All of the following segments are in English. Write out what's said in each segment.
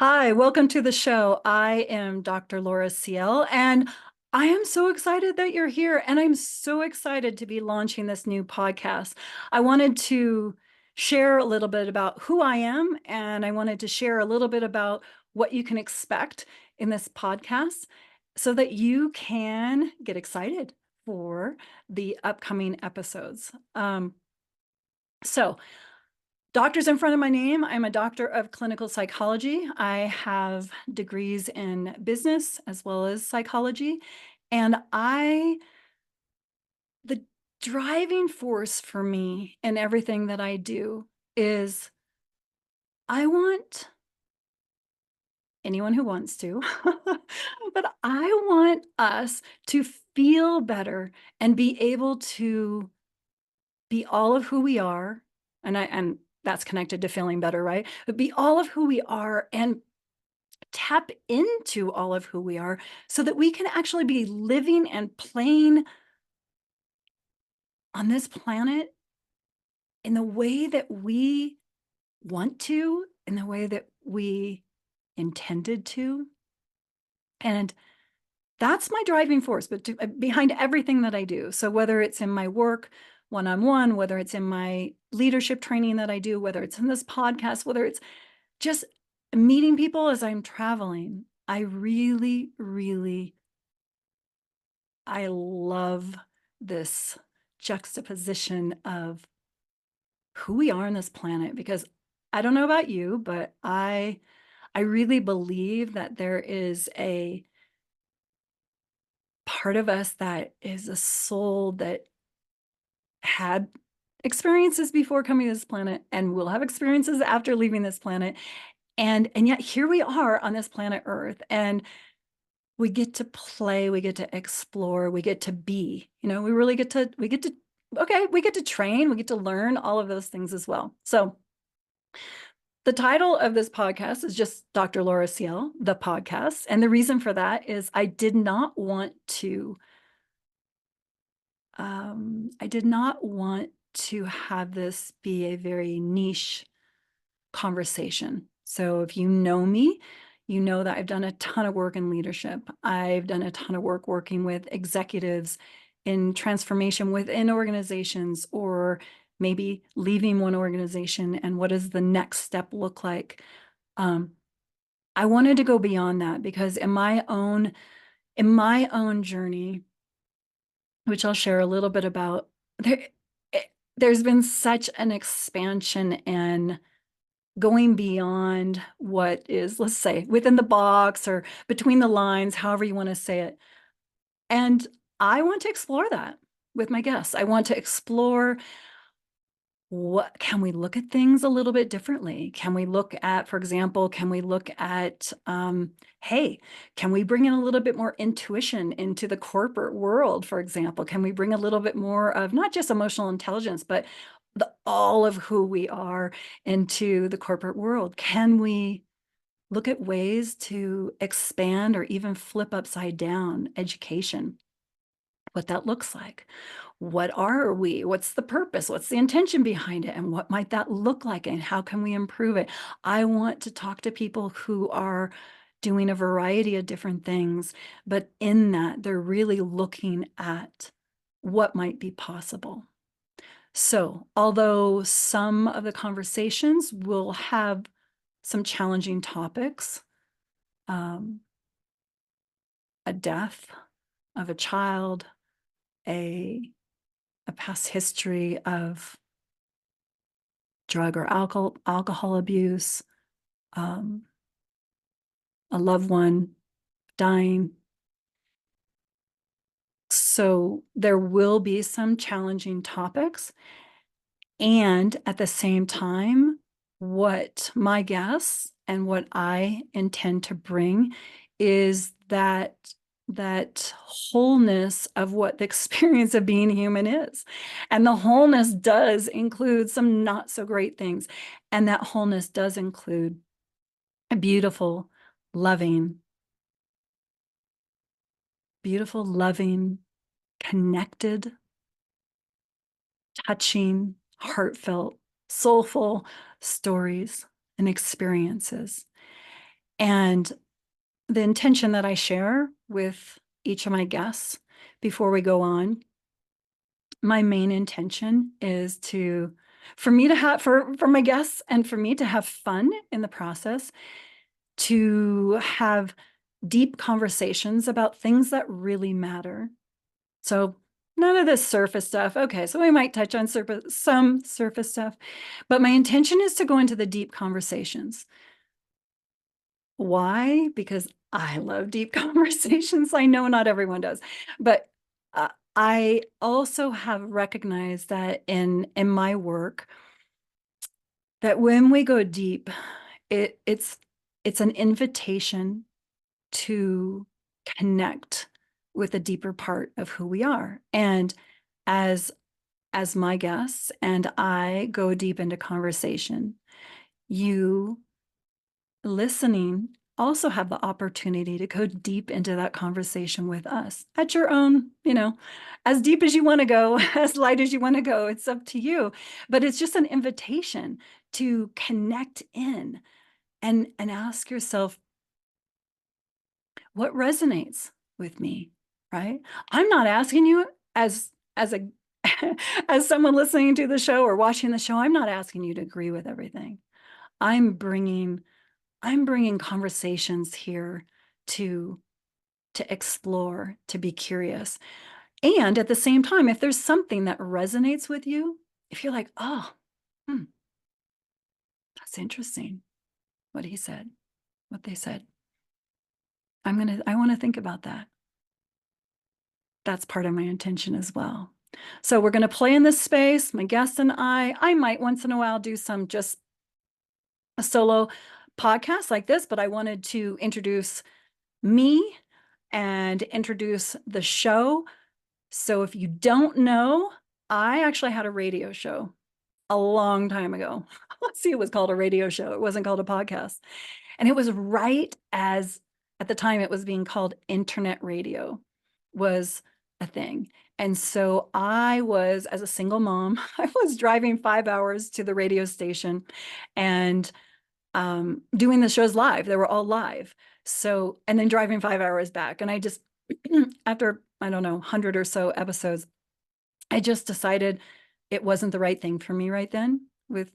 Hi, welcome to the show. I am Dr. Laura Ciel, and I am so excited that you're here. And I'm so excited to be launching this new podcast. I wanted to share a little bit about who I am, and I wanted to share a little bit about what you can expect in this podcast so that you can get excited for the upcoming episodes. So, Doctors in front of my name. I'm a doctor of clinical psychology. I have degrees in business as well as psychology. And the driving force for me in everything that I do is I want anyone who wants to, but I want us to feel better and be able to be all of who we are. And that's connected to feeling better, right? But be all of who we are and tap into all of who we are so that we can actually be living and playing on this planet in the way that we want to, in the way that we intended to. And that's my driving force, but behind everything that I do. So whether it's in my work one-on-one, whether it's in my leadership training that I do, whether it's in this podcast, whether it's just meeting people as I'm traveling, I really, really I love this juxtaposition of who we are on this planet because I don't know about you, but I really believe that there is a part of us that is a soul that had experiences before coming to this planet and will have experiences after leaving this planet. And yet here we are on this planet Earth, and we get to play, we get to explore, we get to be, we really we get to train, we get to learn all of those things as well. So the title of this podcast is just Dr. Laura Ciel, the podcast. And the reason for that is I did not want to have this be a very niche conversation. So if you know me, you know that I've done a ton of work in leadership. I've done a ton of work working with executives in transformation within organizations, or maybe leaving one organization and what does the next step look like. I wanted to go beyond that because in my own journey, which I'll share a little bit about, there's been such an expansion and going beyond what is, let's say, within the box or between the lines, however you want to say it. And I want to explore that with my guests. I want to explore, what can we look at things a little bit differently? Can we look at, for example, hey, can we bring in a little bit more intuition into the corporate world, for example? Can we bring a little bit more of not just emotional intelligence, but all of who we are into the corporate world? Can we look at ways to expand or even flip upside down education? What that looks like. What are we? What's the purpose? What's the intention behind it? And what might that look like? And how can we improve it? I want to talk to people who are doing a variety of different things, but in that they're really looking at what might be possible. So, although some of the conversations will have some challenging topics, a death of a child, a past history of drug or alcohol abuse, a loved one dying. So there will be some challenging topics. And at the same time, what my guess and what I intend to bring is that wholeness of what the experience of being human is. And the wholeness does include some not so great things. And that wholeness does include a beautiful, loving, connected, touching, heartfelt, soulful stories and experiences. And the intention that I share with each of my guests before we go on, my main intention is for me to have, for my guests and for me to have fun in the process, to have deep conversations about things that really matter. So none of this surface stuff. Okay, so we might touch on some surface stuff, but my intention is to go into the deep conversations. Why? Because I love deep conversations. I know not everyone does, but I also have recognized that in my work, that when we go deep, it's an invitation to connect with a deeper part of who we are. And as my guests and I go deep into conversation, you listening also have the opportunity to go deep into that conversation with us at your own, as deep as you want to go, as light as you want to go. It's up to you. But it's just an invitation to connect in and ask yourself, what resonates with me, right? I'm not asking you as a as someone listening to the show or watching the show, I'm not asking you to agree with everything. I'm bringing conversations here to explore, to be curious. And at the same time, if there's something that resonates with you, if you're like, oh, that's interesting, what he said, what they said, I want to think about that. That's part of my intention as well. So we're going to play in this space, my guest and I might once in a while do some just a solo podcast like this, but I wanted to introduce me and introduce the show. So if you don't know, I actually had a radio show a long time ago. Let's see, it was called a radio show. It wasn't called a podcast. And it was right as, at the time, it was being called internet radio was a thing. And so I was, as a single mom, I was driving 5 hours to the radio station and doing the shows live. They were all live. So, and then driving 5 hours back. And I just, after, I don't know, 100 or so episodes, I just decided it wasn't the right thing for me right then with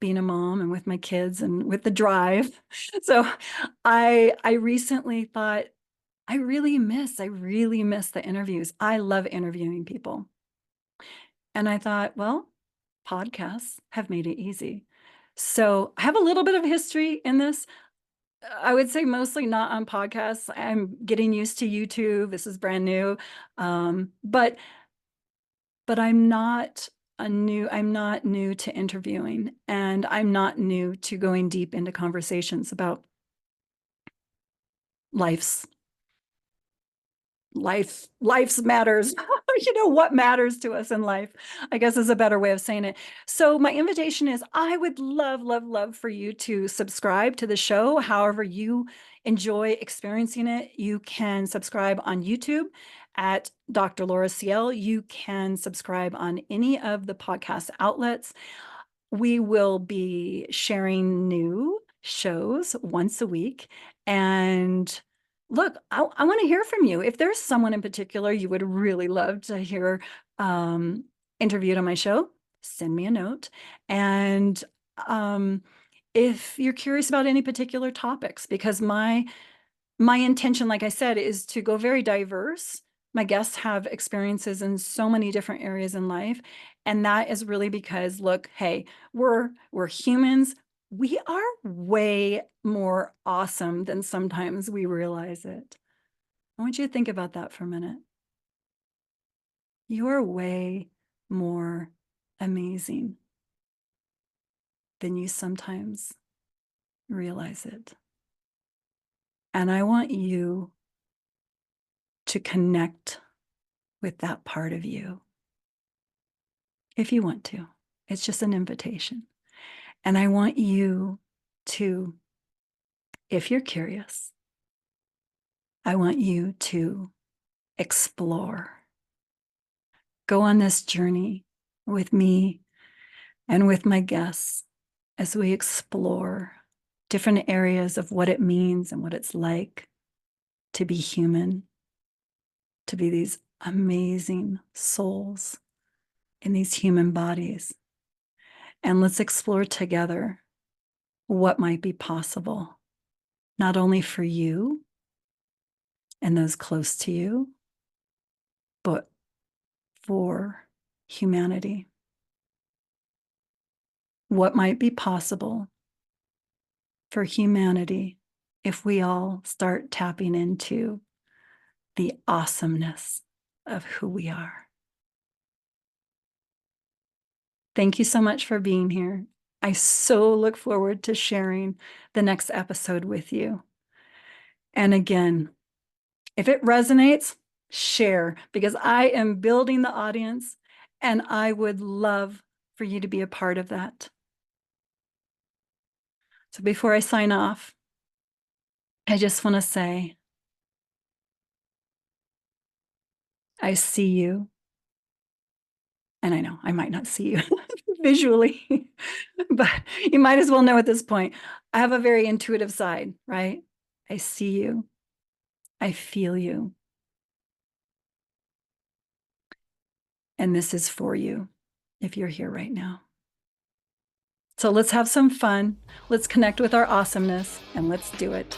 being a mom and with my kids and with the drive. So I recently thought, I really miss the interviews. I love interviewing people. And I thought, well, podcasts have made it easy. So I have a little bit of history in this. I would say mostly not on podcasts. I'm getting used to YouTube. This is brand new. But I'm not new to interviewing, and I'm not new to going deep into conversations about life's matters. What matters to us in life, I guess, is a better way of saying it. So my invitation is, I would love for you to subscribe to the show however you enjoy experiencing it. You can subscribe on YouTube at Dr. Laura Ciel. You can subscribe on any of the podcast outlets. We will be sharing new shows once a week. And look, I want to hear from you. If there's someone in particular you would really love to hear interviewed on my show, send me a note. And if you're curious about any particular topics, because my intention, like I said, is to go very diverse. My guests have experiences in so many different areas in life. And that is really because, look, hey, we're humans. We are way more awesome than sometimes we realize it. I want you to think about that for a minute. You're way more amazing than you sometimes realize it. And I want you to connect with that part of you if you want to. It's just an invitation. And I want you to, if you're curious, I want you to explore. Go on this journey with me and with my guests as we explore different areas of what it means and what it's like to be human, to be these amazing souls in these human bodies. And let's explore together what might be possible, not only for you and those close to you, but for humanity. What might be possible for humanity if we all start tapping into the awesomeness of who we are. Thank you so much for being here. I so look forward to sharing the next episode with you. And again, if it resonates, share, because I am building the audience and I would love for you to be a part of that. So before I sign off, I just want to say, I see you. And I know I might not see you visually, but you might as well know at this point. I have a very intuitive side, right? I see you. I feel you. And this is for you if you're here right now. So let's have some fun. Let's connect with our awesomeness and let's do it.